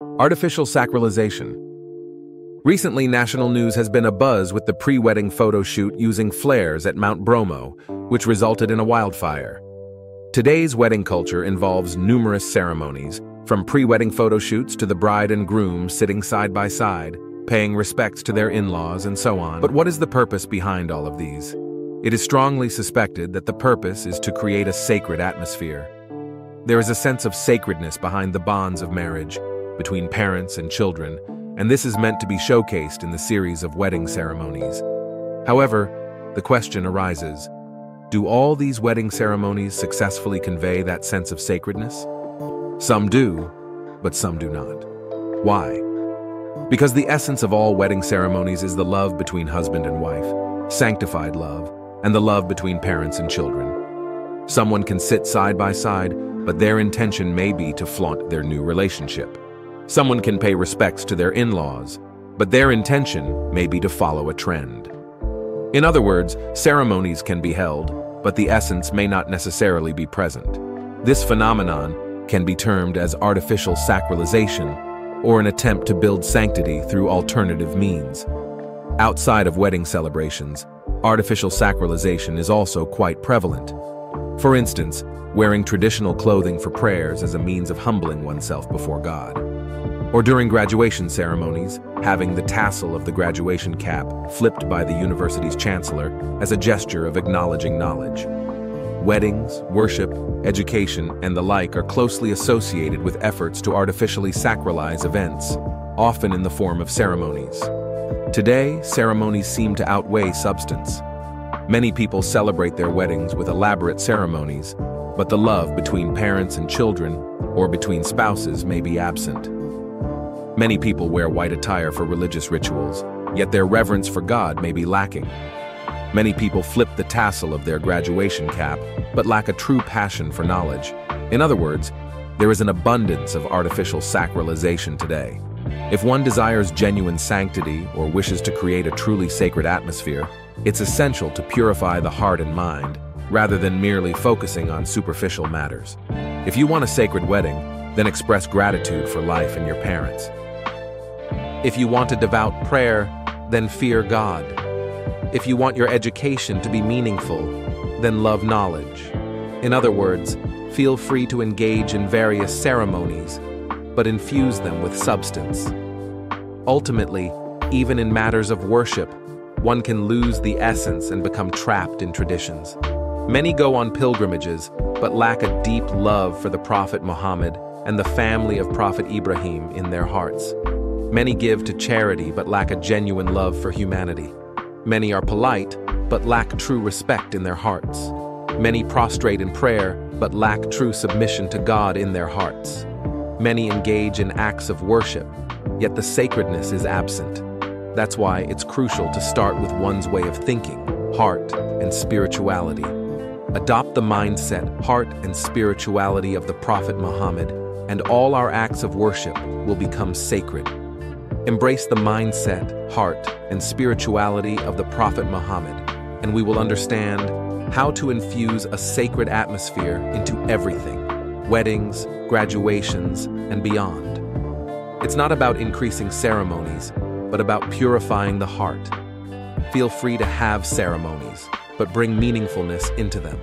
Artificial sacralization. Recently, national news has been abuzz with the pre-wedding photo shoot using flares at Mount Bromo, which resulted in a wildfire. Today's wedding culture involves numerous ceremonies, from pre-wedding photo shoots to the bride and groom sitting side by side, paying respects to their in-laws and so on. But what is the purpose behind all of these? It is strongly suspected that the purpose is to create a sacred atmosphere. There is a sense of sacredness behind the bonds of marriage, between parents and children, and this is meant to be showcased in the series of wedding ceremonies. However, the question arises, do all these wedding ceremonies successfully convey that sense of sacredness? Some do, but some do not. Why? Because the essence of all wedding ceremonies is the love between husband and wife, sanctified love, and the love between parents and children. Someone can sit side by side, but their intention may be to flaunt their new relationship. Someone can pay respects to their in-laws, but their intention may be to follow a trend. In other words, ceremonies can be held, but the essence may not necessarily be present. This phenomenon can be termed as artificial sacralization, or an attempt to build sanctity through alternative means. Outside of wedding celebrations, artificial sacralization is also quite prevalent. For instance, wearing traditional clothing for prayers as a means of humbling oneself before God. Or during graduation ceremonies, having the tassel of the graduation cap flipped by the university's chancellor as a gesture of acknowledging knowledge. Weddings, worship, education, and the like are closely associated with efforts to artificially sacralize events, often in the form of ceremonies. Today, ceremonies seem to outweigh substance. Many people celebrate their weddings with elaborate ceremonies, but the love between parents and children, or between spouses, may be absent. Many people wear white attire for religious rituals, yet their reverence for God may be lacking. Many people flip the tassel of their graduation cap, but lack a true passion for knowledge. In other words, there is an abundance of artificial sacralization today. If one desires genuine sanctity or wishes to create a truly sacred atmosphere, it's essential to purify the heart and mind, rather than merely focusing on superficial matters. If you want a sacred wedding, then express gratitude for life and your parents. If you want a devout prayer, then fear God. If you want your education to be meaningful, then love knowledge. In other words, feel free to engage in various ceremonies, but infuse them with substance. Ultimately, even in matters of worship, one can lose the essence and become trapped in traditions. Many go on pilgrimages, but lack a deep love for the Prophet Muhammad and the family of Prophet Ibrahim in their hearts. Many give to charity, but lack a genuine love for humanity. Many are polite, but lack true respect in their hearts. Many prostrate in prayer, but lack true submission to God in their hearts. Many engage in acts of worship, yet the sacredness is absent. That's why it's crucial to start with one's way of thinking, heart, and spirituality. Adopt the mindset, heart, and spirituality of the Prophet Muhammad, and all our acts of worship will become sacred. Embrace the mindset, heart, and spirituality of the Prophet Muhammad, and we will understand how to infuse a sacred atmosphere into everything, weddings, graduations, and beyond. It's not about increasing ceremonies, but about purifying the heart. Feel free to have ceremonies, but bring meaningfulness into them.